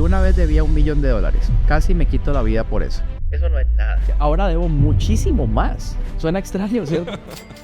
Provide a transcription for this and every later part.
una vez debía $1.000.000. Casi me quito la vida por eso. Eso no es nada. Ahora debo muchísimo más. Suena extraño, ¿cierto?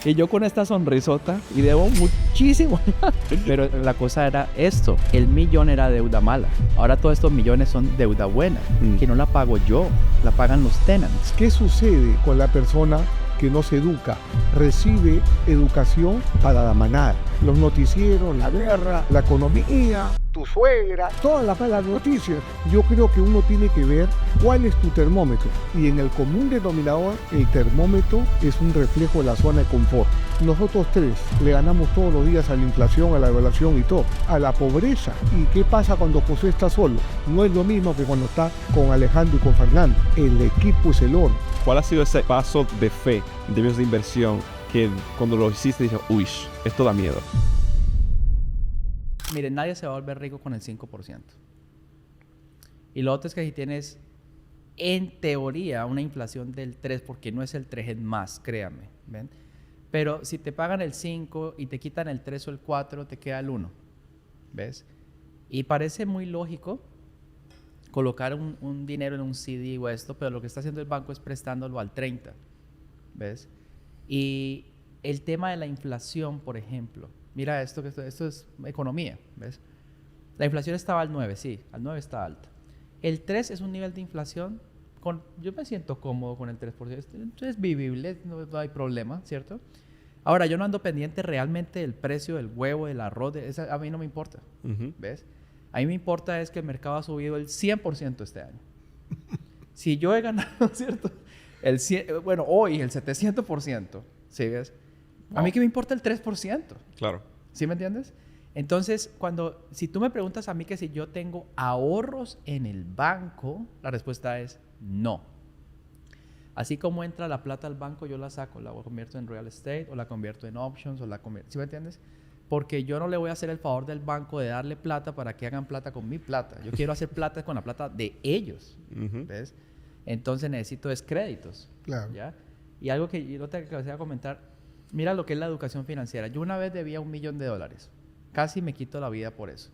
Y yo con esta sonrisota y debo muchísimo más. Pero la cosa era esto. El millón era deuda mala. Ahora todos estos millones son deuda buena. Que no la pago yo. La pagan los tenants. ¿Qué sucede con la persona que no se educa? Recibe educación para la manada. Los noticieros, la guerra, la economía, tu suegra, todas las malas noticias. Yo creo que uno tiene que ver cuál es tu termómetro. Y en el común denominador, el termómetro es un reflejo de la zona de confort. Nosotros tres le ganamos todos los días a la inflación, a la devaluación y todo, a la pobreza. ¿Y qué pasa cuando José está solo? No es lo mismo que cuando está con Alejandro y con Fernando. El equipo es el oro. ¿Cuál ha sido ese paso de fe en términos de inversión que cuando lo hiciste dices, uy, esto da miedo? Miren, nadie se va a volver rico con el 5%. Y lo otro es que si tienes, en teoría, una inflación del 3%, porque no es el 3%, es más, créanme, ¿ven? Pero si te pagan el 5 y te quitan el 3 o el 4, te queda el 1, ¿ves? Y parece muy lógico colocar un dinero en un CD o esto, pero lo que está haciendo el banco es prestándolo al 30, ¿ves? Y el tema de la inflación, por ejemplo, mira esto es economía, ¿ves? La inflación estaba al 9, sí, al 9 está alta. El 3 es un nivel de inflación, yo me siento cómodo con el 3%, es vivible, no hay problema, ¿cierto? Ahora, yo no ando pendiente realmente del precio del huevo, del arroz, a mí no me importa, ¿ves? A mí me importa es que el mercado ha subido el 100% este año. Si yo he ganado, ¿cierto? Hoy el 700%, ¿sí ves? A mí que me importa el 3%. Claro. ¿Sí me entiendes? Entonces, si tú me preguntas a mí que si yo tengo ahorros en el banco, la respuesta es no. Así como entra la plata al banco, yo la saco, la convierto en real estate o la convierto en options o ¿sí me entiendes? Porque yo no le voy a hacer el favor del banco de darle plata para que hagan plata con mi plata. Yo quiero hacer plata con la plata de ellos, ¿ves? Entonces necesito créditos. Claro. ¿Ya? Y algo que yo te quería comentar, mira lo que es la educación financiera. Yo una vez debía $1.000.000. Casi me quito la vida por eso.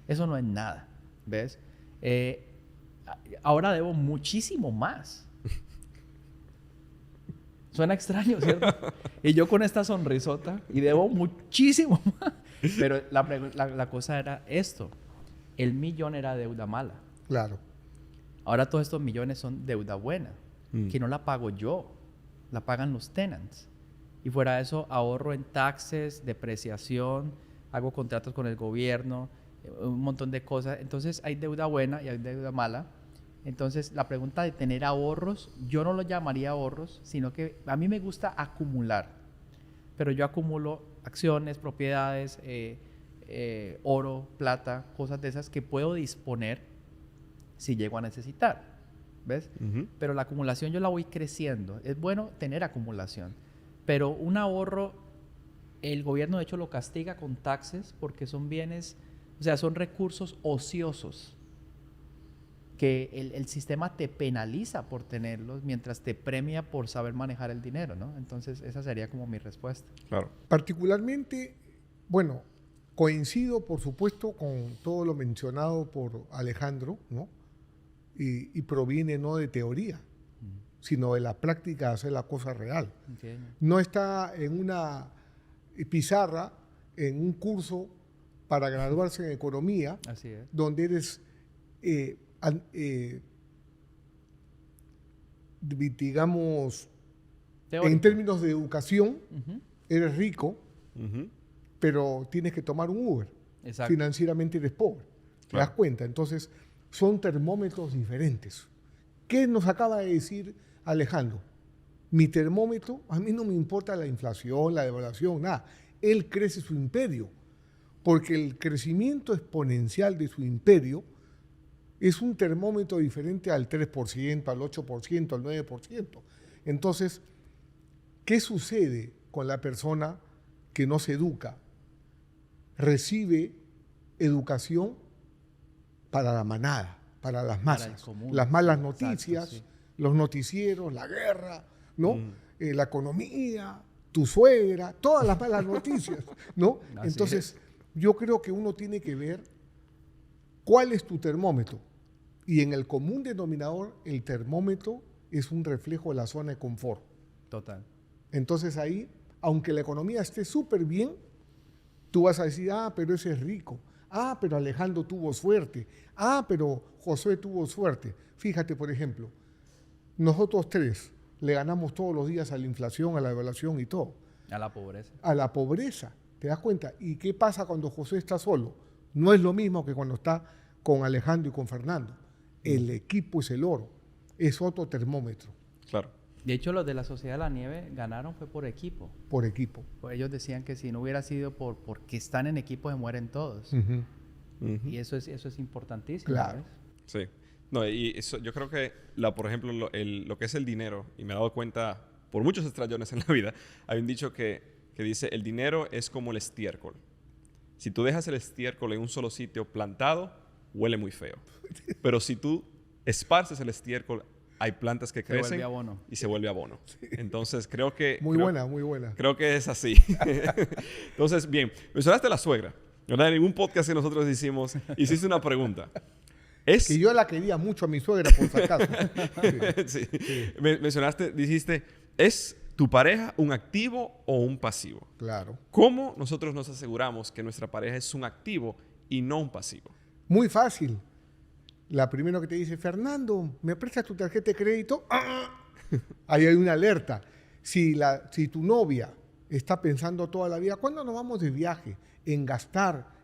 Eso no es nada, ¿ves? Ahora debo muchísimo más. Suena extraño, ¿cierto? Y yo con esta sonrisota y debo muchísimo más. Pero la cosa era esto. El millón era deuda mala. Claro. Ahora todos estos millones son deuda buena. Que no la pago yo. La pagan los tenants. Y fuera de eso, ahorro en taxes, depreciación, hago contratos con el gobierno, un montón de cosas. Entonces hay deuda buena y hay deuda mala. Entonces la pregunta de tener ahorros, yo no lo llamaría ahorros, sino que a mí me gusta acumular. Pero yo acumulo acciones, propiedades, oro, plata, cosas de esas que puedo disponer si llego a necesitar. ¿Ves? Pero la acumulación yo la voy creciendo. Es bueno tener acumulación. Pero un ahorro, el gobierno de hecho lo castiga con taxes porque son bienes, o sea, son recursos ociosos que el sistema te penaliza por tenerlos mientras te premia por saber manejar el dinero, ¿no? Entonces, esa sería como mi respuesta. Claro. Particularmente, bueno, coincido, por supuesto, con todo lo mencionado por Alejandro, ¿no? Y proviene no de teoría, sino de la práctica de hacer la cosa real. Entiendo. No está en una pizarra, en un curso para graduarse en economía, Así es. donde eres, digamos, Teórico. en términos de educación, eres rico, pero tienes que tomar un Uber. Exacto. Financieramente eres pobre. ¿Te das cuenta? Entonces, son termómetros diferentes. ¿Qué nos acaba de decir Alejandro? Mi termómetro, a mí no me importa la inflación, la devaluación, nada. Él crece su imperio, porque el crecimiento exponencial de su imperio es un termómetro diferente al 3%, al 8%, al 9%. Entonces, ¿qué sucede con la persona que no se educa? Recibe educación para la manada, para las masas, el común, las malas sí, noticias, exacto, sí. los noticieros, la guerra, ¿no? La economía, tu suegra, todas las malas noticias, ¿no? Entonces, yo creo que uno tiene que ver cuál es tu termómetro. Y en el común denominador, el termómetro es un reflejo de la zona de confort. Total. Entonces ahí, aunque la economía esté súper bien, tú vas a decir, pero ese es rico. Pero Alejandro tuvo suerte. Pero Josué tuvo suerte. Fíjate, por ejemplo, nosotros tres le ganamos todos los días a la inflación, a la devaluación y todo. A la pobreza. A la pobreza, ¿te das cuenta? ¿Y qué pasa cuando Josué está solo? No es lo mismo que cuando está con Alejandro y con Fernando. El equipo es el oro. Es otro termómetro. Claro. De hecho, los de la Sociedad de la Nieve ganaron fue por equipo. Por equipo. Pues ellos decían que si no hubiera sido porque están en equipo se mueren todos. Y eso es importantísimo. Claro. Sí. No, y eso, yo creo que, por ejemplo, lo que es el dinero, y me he dado cuenta por muchos estrellones en la vida, hay un dicho que dice, el dinero es como el estiércol. Si tú dejas el estiércol en un solo sitio plantado, huele muy feo. Pero si tú esparces el estiércol, hay plantas que crecen se vuelve abono. Y se vuelve abono. Sí. Entonces, creo que... Muy buena. Creo que es así. Entonces, bien, mencionaste a la suegra. ¿Verdad? En un podcast que nosotros hiciste una pregunta. Que yo la quería mucho a mi suegra, por si acaso. Sí. Dijiste, ¿es tu pareja un activo o un pasivo? Claro. ¿Cómo nosotros nos aseguramos que nuestra pareja es un activo y no un pasivo? Muy fácil. La primera que te dice, Fernando, ¿me prestas tu tarjeta de crédito? Ahí hay una alerta. Si tu novia está pensando toda la vida, ¿cuándo nos vamos de viaje? En gastar.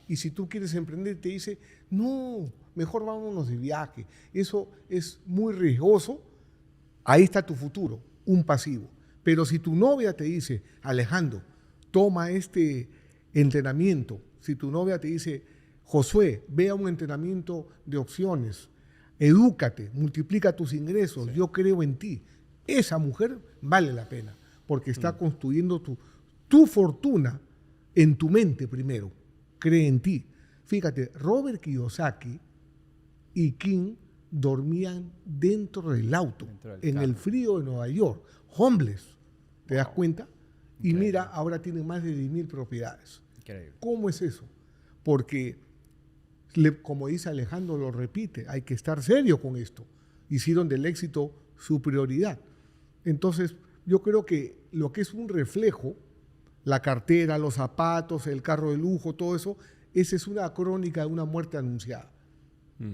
Y si tú quieres emprender, te dice, no, mejor vámonos de viaje. Eso es muy riesgoso. Ahí está tu futuro, un pasivo. Pero si tu novia te dice, Alejandro, toma este entrenamiento. Si tu novia te dice, Josué, ve a un entrenamiento de opciones, edúcate, multiplica tus ingresos, sí. Yo creo en ti. Esa mujer vale la pena, porque está construyendo tu fortuna en tu mente primero. Cree en ti. Fíjate, Robert Kiyosaki y King dormían dentro del auto, en el frío de Nueva York, homeless. ¿Te das cuenta? Y increíble. Mira, ahora tienen más de 10,000 propiedades. Increíble. ¿Cómo es eso? Porque, como dice Alejandro, lo repite, hay que estar serio con esto. Hicieron del éxito su prioridad. Entonces, yo creo que lo que es un reflejo, la cartera, los zapatos, el carro de lujo, todo eso, esa es una crónica de una muerte anunciada.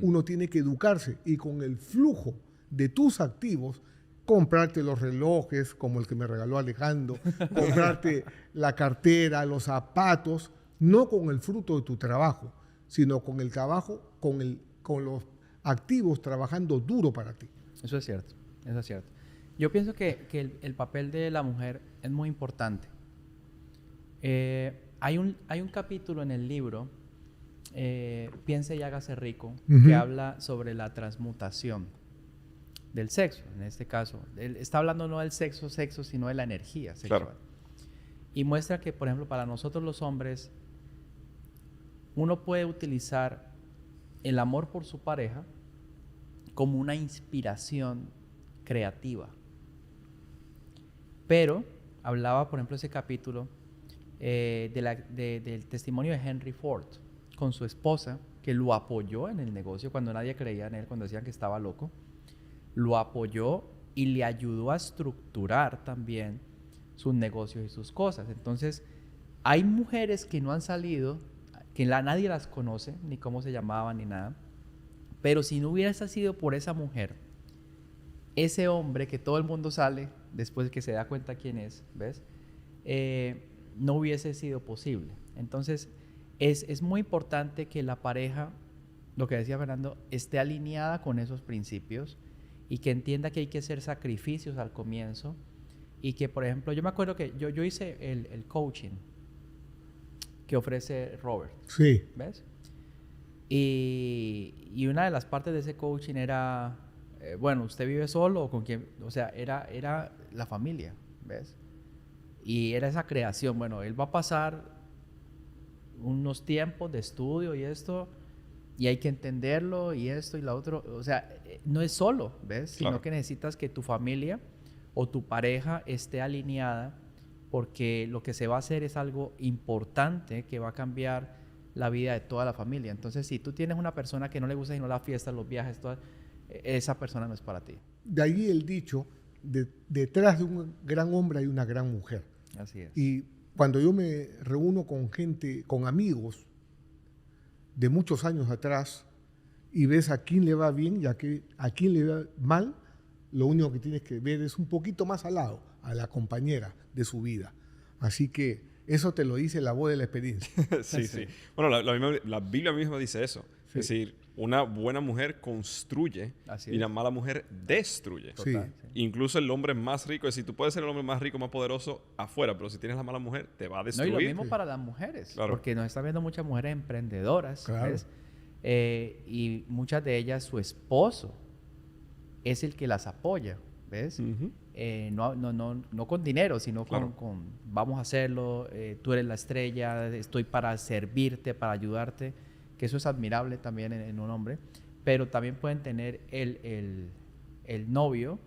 Uno tiene que educarse y con el flujo de tus activos, comprarte los relojes, como el que me regaló Alejandro, comprarte la cartera, los zapatos, no con el fruto de tu trabajo, sino con el trabajo, con los activos trabajando duro para ti. Eso es cierto. Yo pienso que el papel de la mujer es muy importante. Hay un capítulo en el libro, Piense y hágase rico, que habla sobre la transmutación del sexo, en este caso. Él está hablando no del sexo, sino de la energía sexual. Claro. Y muestra que, por ejemplo, para nosotros los hombres, uno puede utilizar el amor por su pareja como una inspiración creativa. Pero hablaba, por ejemplo, ese capítulo del testimonio de Henry Ford con su esposa, que lo apoyó en el negocio cuando nadie creía en él, cuando decían que estaba loco. Lo apoyó y le ayudó a estructurar también sus negocios y sus cosas. Entonces, hay mujeres que no han salido, que nadie las conoce, ni cómo se llamaban, ni nada. Pero si no hubiese sido por esa mujer, ese hombre que todo el mundo sale después de que se da cuenta quién es, ¿ves? No hubiese sido posible. Entonces, es muy importante que la pareja, lo que decía Fernando, esté alineada con esos principios y que entienda que hay que hacer sacrificios al comienzo y que, por ejemplo, yo me acuerdo que yo hice el coaching que ofrece Robert. Sí. ¿Ves? Y una de las partes de ese coaching era, bueno, ¿usted vive solo o con quién? O sea, era la familia, ¿ves? Y era esa creación. Bueno, él va a pasar unos tiempos de estudio y esto, y hay que entenderlo y esto y lo otro. O sea, no es solo, ¿ves? Claro. Sino que necesitas que tu familia o tu pareja esté alineada, porque lo que se va a hacer es algo importante que va a cambiar la vida de toda la familia. Entonces, si tú tienes una persona que no le gusta sino las fiestas, los viajes, esa persona no es para ti. De ahí el dicho, detrás de un gran hombre hay una gran mujer. Así es. Y cuando yo me reúno con gente, con amigos de muchos años atrás, y ves a quién le va bien y a quién le va mal, lo único que tienes que ver es un poquito más al lado, a la compañera de su vida. Así que eso te lo dice la voz de la experiencia. Sí. Bueno, la Biblia misma dice eso. Sí. Es decir, una buena mujer construye y una mala mujer destruye. Total, Sí. Incluso el hombre más rico, es decir, tú puedes ser el hombre más rico, más poderoso afuera, pero si tienes la mala mujer, te va a No, destruir. y lo mismo para las mujeres, Claro. porque nos están viendo muchas mujeres emprendedoras, Claro. ¿ves? Y muchas de ellas, su esposo es el que las apoya, ¿ves? Ujú. No con dinero, sino Claro. con vamos a hacerlo, tú eres la estrella, estoy para servirte, para ayudarte, que eso es admirable también en un hombre, pero también pueden tener el novio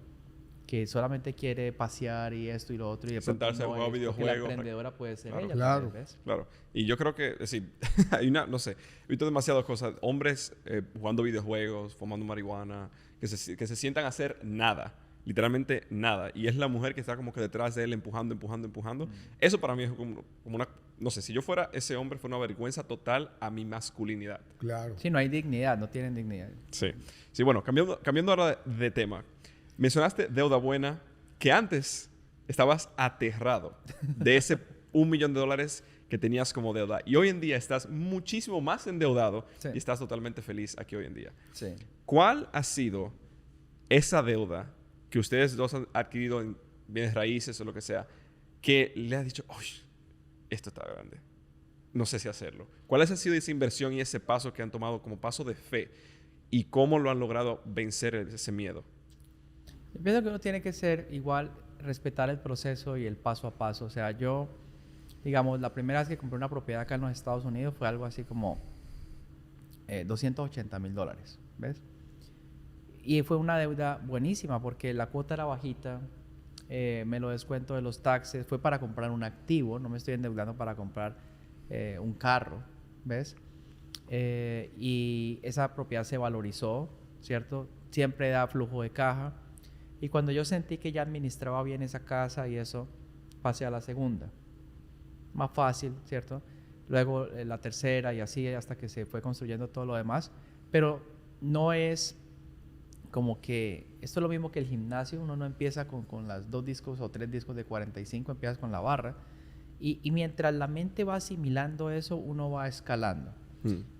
que solamente quiere pasear y esto y lo otro y de pronto Sentarse a jugar porque videojuegos. la emprendedora puede ser Claro. ella, Claro. también, ¿ves? Claro. Y yo creo que, es decir, hay una, no sé, he visto demasiadas cosas. Hombres jugando videojuegos, fumando marihuana, que se sientan a hacer nada. Literalmente nada. Y es la mujer que está como que detrás de él empujando. Eso para mí es como una... No sé, si yo fuera ese hombre, fue una vergüenza total a mi masculinidad. Claro. Sí, no hay dignidad, no tienen dignidad. Sí. Sí, bueno, cambiando ahora de tema. Mencionaste deuda buena, que antes estabas aterrado de ese $1 millón que tenías como deuda. Y hoy en día estás muchísimo más endeudado Sí. y estás totalmente feliz aquí hoy en día. Sí. ¿Cuál ha sido esa deuda que ustedes dos han adquirido en bienes raíces o lo que sea, que le has dicho, uy, esto está grande, no sé si hacerlo? ¿Cuál ha sido esa inversión y ese paso que han tomado como paso de fe? ¿Y cómo lo han logrado vencer ese miedo? Yo pienso que uno tiene que ser igual, respetar el proceso y el paso a paso. O sea, yo, digamos, la primera vez que compré una propiedad acá en los Estados Unidos fue algo así como $280,000, ¿ves? Y fue una deuda buenísima porque la cuota era bajita, me lo descuento de los taxes, fue para comprar un activo, no me estoy endeudando para comprar un carro, ¿ves? Y esa propiedad se valorizó, ¿cierto? Siempre da flujo de caja. Y cuando yo sentí que ya administraba bien esa casa y eso, pasé a la segunda. Más fácil, ¿cierto? Luego la tercera y así hasta que se fue construyendo todo lo demás. Pero no es como que... Esto es lo mismo que el gimnasio. Uno no empieza con las 2 discos o 3 discos de 45, empiezas con la barra. Y mientras la mente va asimilando eso, uno va escalando.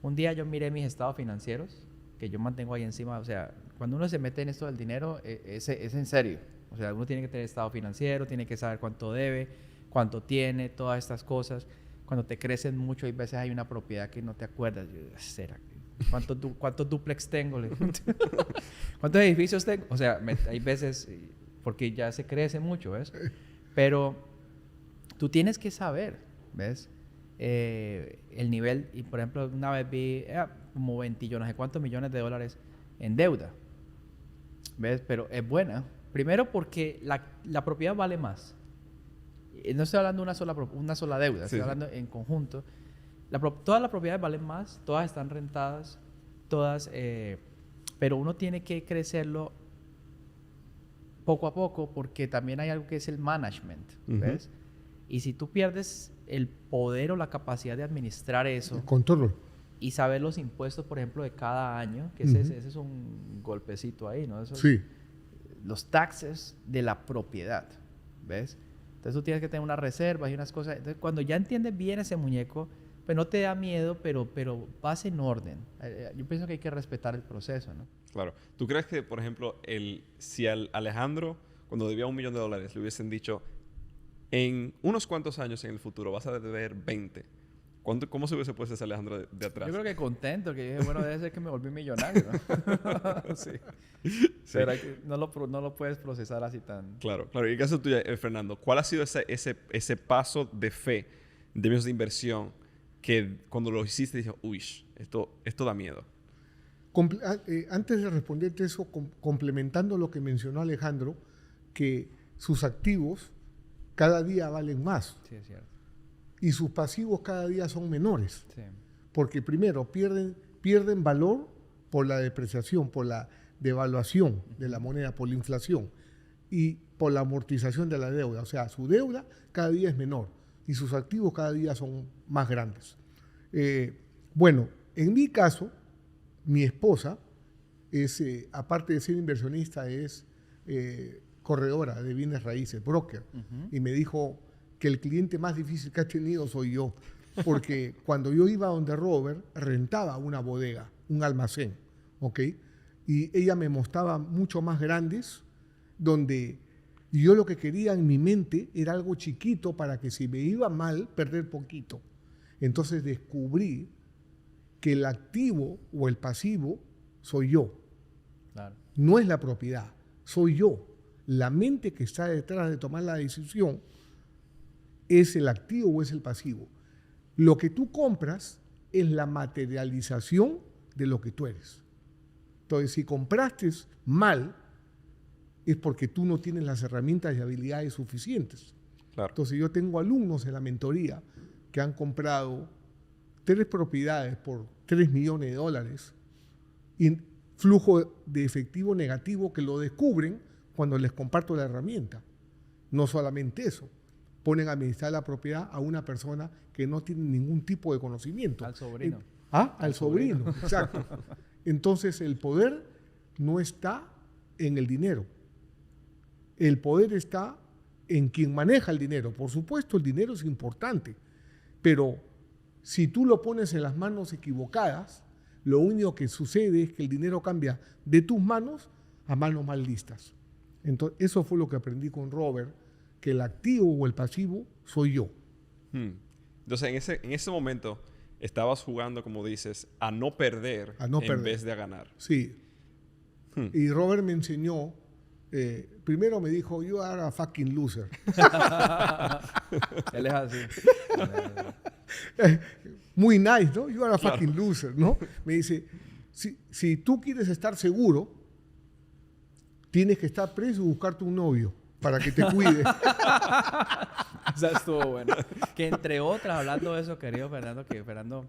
Un día yo miré mis estados financieros, que yo mantengo ahí encima. O sea, cuando uno se mete en esto del dinero, es en serio. O sea, uno tiene que tener estado financiero, tiene que saber cuánto debe, cuánto tiene, todas estas cosas. Cuando te crecen mucho, hay veces hay una propiedad que no te acuerdas. ¿Será? ¿Cuántos duplex tengo? ¿Cuántos edificios tengo? O sea, hay veces, porque ya se crece mucho, ¿ves? Pero tú tienes que saber, ¿ves? El nivel, y por ejemplo, una vez vi como 20, yo no sé cuántos millones de dólares en deuda, ¿ves? Pero es buena. Primero porque la propiedad vale más. No estoy hablando de una sola deuda, estoy hablando en conjunto. Todas las propiedades valen más, todas están rentadas, todas, pero uno tiene que crecerlo poco a poco porque también hay algo que es el management, ¿ves? Y si tú pierdes el poder o la capacidad de administrar eso, El control. y saber los impuestos, por ejemplo, de cada año, que ese es un golpecito ahí, ¿no? Eso Sí. los taxes de la propiedad, ¿ves? Entonces tú tienes que tener unas reservas y unas cosas. Entonces, cuando ya entiendes bien ese muñeco, pues no te da miedo, pero vas en orden. Yo pienso que hay que respetar el proceso, ¿no? Claro. ¿Tú crees que, por ejemplo, si al Alejandro, cuando debía $1 millón, le hubiesen dicho, en unos cuantos años en el futuro vas a deber 20, ¿cómo se hubiese puesto ese Alejandro de atrás? Yo creo que contento, que dije, bueno, debe ser que me volví millonario, ¿no? Sí. Pero no lo puedes procesar así tan... Claro, claro. Y en el caso tuyo, Fernando, ¿cuál ha sido ese paso de fe en términos de inversión que cuando lo hiciste dices, uy, esto da miedo? Antes de responderte eso, complementando lo que mencionó Alejandro, que sus activos cada día valen más Sí, es cierto. y sus pasivos cada día son menores. Sí. Porque primero pierden valor por la depreciación, por la devaluación de la moneda, por la inflación y por la amortización de la deuda. O sea, su deuda cada día es menor y sus activos cada día son más grandes. Bueno, en mi caso, mi esposa es, aparte de ser inversionista, es corredora de bienes raíces, broker. Y me dijo que el cliente más difícil que ha tenido soy yo. Porque cuando yo iba donde Robert, rentaba una bodega, un almacén, ¿ok? Y ella me mostraba mucho más grandes, donde yo lo que quería en mi mente era algo chiquito para que si me iba mal, perder poquito. Entonces descubrí que el activo o el pasivo soy yo. Claro. No es la propiedad, soy yo. La mente que está detrás de tomar la decisión es el activo o es el pasivo. Lo que tú compras es la materialización de lo que tú eres. Entonces, si compraste mal, es porque tú no tienes las herramientas y habilidades suficientes. Claro. Entonces, yo tengo alumnos en la mentoría que han comprado 3 propiedades por $3 millones y flujo de efectivo negativo que lo descubren cuando les comparto la herramienta. No solamente eso, ponen a administrar la propiedad a una persona que no tiene ningún tipo de conocimiento. Al sobrino. Al sobrino, exacto. Entonces el poder no está en el dinero. El poder está en quien maneja el dinero. Por supuesto, el dinero es importante, pero si tú lo pones en las manos equivocadas, lo único que sucede es que el dinero cambia de tus manos a manos mal listas. Entonces, eso fue lo que aprendí con Robert, que el activo o el pasivo soy yo. Entonces, en ese momento, estabas jugando, como dices, a no perder en vez de a ganar. Sí. Y Robert me enseñó, primero me dijo, you are a fucking loser. Él es así. Muy nice, ¿no? You are a fucking loser, ¿no? Me dice, si tú quieres estar seguro, tienes que estar preso y buscarte un novio para que te cuide. Esa estuvo bueno. Que entre otras, hablando de eso, querido Fernando, que Fernando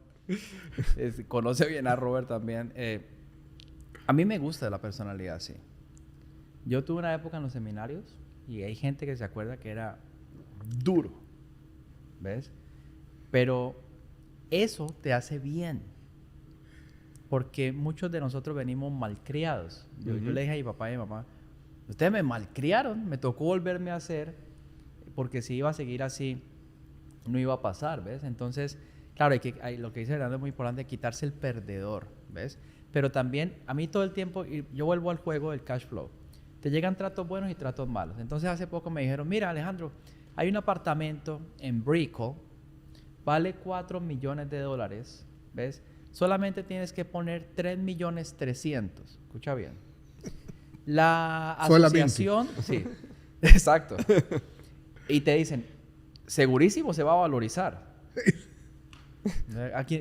conoce bien a Robert también. A mí me gusta la personalidad así. Yo tuve una época en los seminarios y hay gente que se acuerda que era duro. ¿Ves? Pero eso te hace bien. Porque muchos de nosotros venimos malcriados. Yo le dije a mi papá y a mi mamá, ustedes me malcriaron, me tocó volverme a hacer, porque si iba a seguir así, no iba a pasar, ¿ves? Entonces, claro, lo que dice Fernando es muy importante, quitarse el perdedor, ¿ves? Pero también, a mí todo el tiempo, yo vuelvo al juego del cash flow. Te llegan tratos buenos y tratos malos. Entonces, hace poco me dijeron, mira, Alejandro, hay un apartamento en Brickell, vale $4 millones, ¿ves? Solamente tienes que poner 3.300.000. Escucha bien. La asociación... Sí, exacto. Y te dicen, segurísimo se va a valorizar.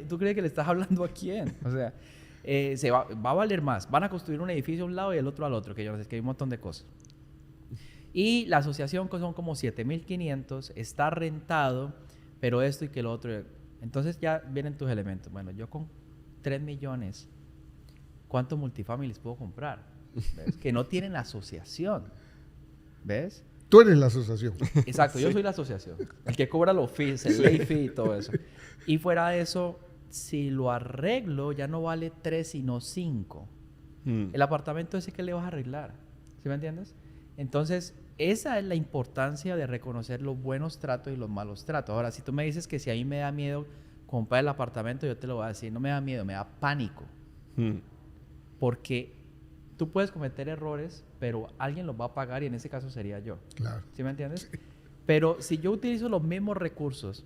¿Tú crees que le estás hablando a quién? O sea, va a valer más. Van a construir un edificio a un lado y el otro al otro, que yo no sé, que hay un montón de cosas. Y la asociación, que son como 7.500, está rentado, pero esto y que lo otro. Entonces ya vienen tus elementos. Bueno, yo con 3 millones, ¿cuántos multifamilies puedo comprar? ¿Ves? Que no tienen asociación. ¿Ves? Tú eres la asociación. Exacto, yo soy la asociación. El que cobra los fees, el late fee y todo eso. Y fuera de eso, si lo arreglo, ya no vale 3, sino 5. El apartamento ese que le vas a arreglar. ¿Sí me entiendes? Entonces, esa es la importancia de reconocer los buenos tratos y los malos tratos. Ahora, si tú me dices que si a mí me da miedo comprar el apartamento, yo te lo voy a decir, no me da miedo, me da pánico. Porque tú puedes cometer errores, pero alguien los va a pagar y en ese caso sería yo. Claro. ¿Sí me entiendes? Sí. Pero si yo utilizo los mismos recursos,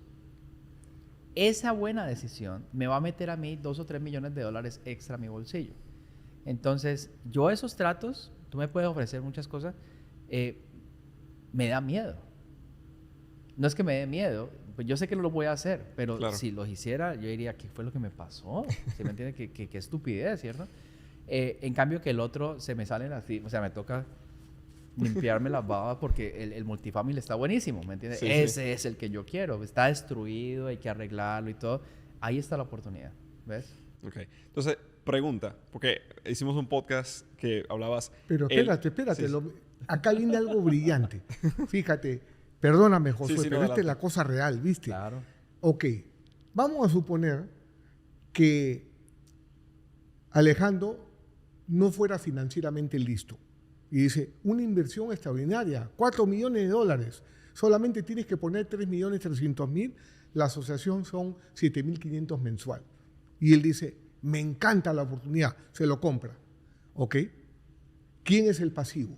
esa buena decisión me va a meter a mí $2 o 3 millones extra a mi bolsillo. Entonces, yo esos tratos, tú me puedes ofrecer muchas cosas, me da miedo. No es que me dé miedo, pues yo sé que no lo voy a hacer, pero claro, si los hiciera, yo diría, ¿qué fue lo que me pasó? ¿Sí me entiendes? ¿Qué estupidez, ¿cierto? En cambio que el otro se me salen así, o sea, me toca limpiarme las babas porque el multifamily está buenísimo, ¿me entiendes? Sí, ese es el que yo quiero, está destruido, hay que arreglarlo y todo. Ahí está la oportunidad. ¿ves? Ok. Entonces, pregunta, porque hicimos un podcast que hablabas... Pero espérate. Sí, sí. Acá viene algo brillante. Fíjate, perdóname, Josué, Sí, sí, no, pero esta es adelante. la cosa real, ¿viste? Claro. Ok, vamos a suponer que Alejandro no fuera financieramente listo. Y dice, una inversión extraordinaria, $4 millones. Solamente tienes que poner 3.300.000. La asociación son 7.500 mensual. Y él dice, me encanta la oportunidad, se lo compra. ¿Ok? ¿Quién es el pasivo?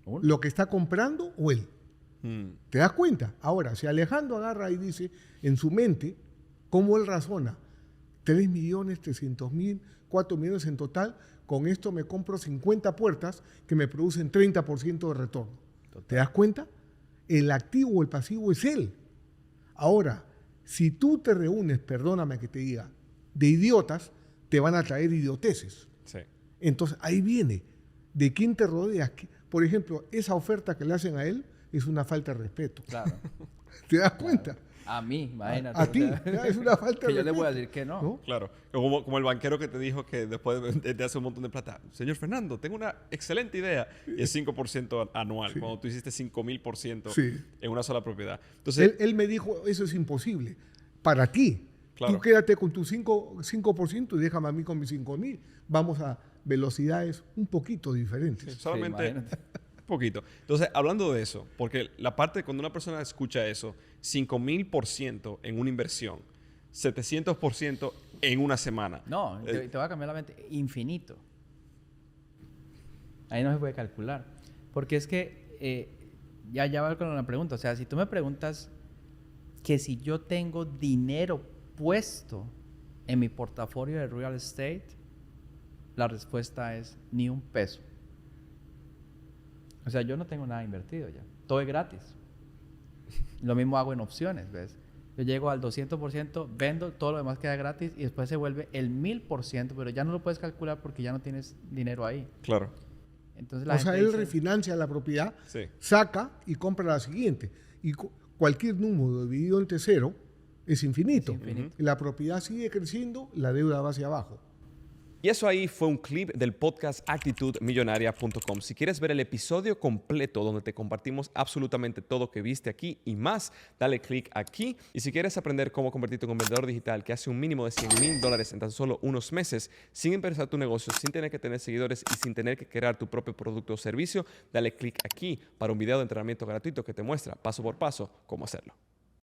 ¿Uno? ¿Lo que está comprando o él? ¿Te das cuenta? Ahora, si Alejandro agarra y dice en su mente, ¿cómo él razona? 3.300.000, 4 millones en total, con esto me compro 50 puertas que me producen 30% de retorno. Total. ¿Te das cuenta? El activo o el pasivo es él. Ahora, si tú te reúnes, perdóname que te diga, de idiotas, te van a traer idioteces. Sí. Entonces, ahí viene. ¿De quién te rodeas? Por ejemplo, esa oferta que le hacen a él es una falta de respeto. Claro. ¿Te das cuenta? A mí, imagínate. A ti, ya, es una falta Que de yo le voy a respeto, decir que no. ¿no? Claro. Como el banquero que te dijo que después de hacer un montón de plata, señor Fernando, tengo una excelente idea. Y es 5% anual, cuando tú hiciste 5.000% Sí. en una sola propiedad. Entonces, Él me dijo, eso es imposible. Para ti. Claro. Tú quédate con tu 5% y déjame a mí con mis 5.000. Vamos a velocidades un poquito diferentes. solamente imagínate. un poquito. Entonces, hablando de eso, porque la parte cuando una persona escucha eso, 5.000% en una inversión, 700% en una semana. No, te va a cambiar la mente. Infinito. Ahí no se puede calcular. Porque es que, ya va con la pregunta. O sea, si tú me preguntas que si yo tengo dinero puesto en mi portafolio de real estate, la respuesta es ni un peso. O sea, yo no tengo nada invertido ya. Todo es gratis. Lo mismo hago en opciones, ¿ves? Yo llego al 200%, vendo, todo lo demás queda gratis y después se vuelve el 1000%, pero ya no lo puedes calcular porque ya no tienes dinero ahí. Claro. Entonces O sea, él dice, refinancia la propiedad, Sí. saca y compra la siguiente. Y cualquier número dividido entre cero es infinito. Es infinito. La propiedad sigue creciendo, la deuda va hacia abajo. Y eso ahí fue un clip del podcast actitudmillonaria.com. Si quieres ver el episodio completo donde te compartimos absolutamente todo que viste aquí y más, dale click aquí. Y si quieres aprender cómo convertirte en un vendedor digital que hace un mínimo de $100,000 en tan solo unos meses, sin empezar tu negocio, sin tener que tener seguidores y sin tener que crear tu propio producto o servicio, dale click aquí para un video de entrenamiento gratuito que te muestra paso por paso cómo hacerlo.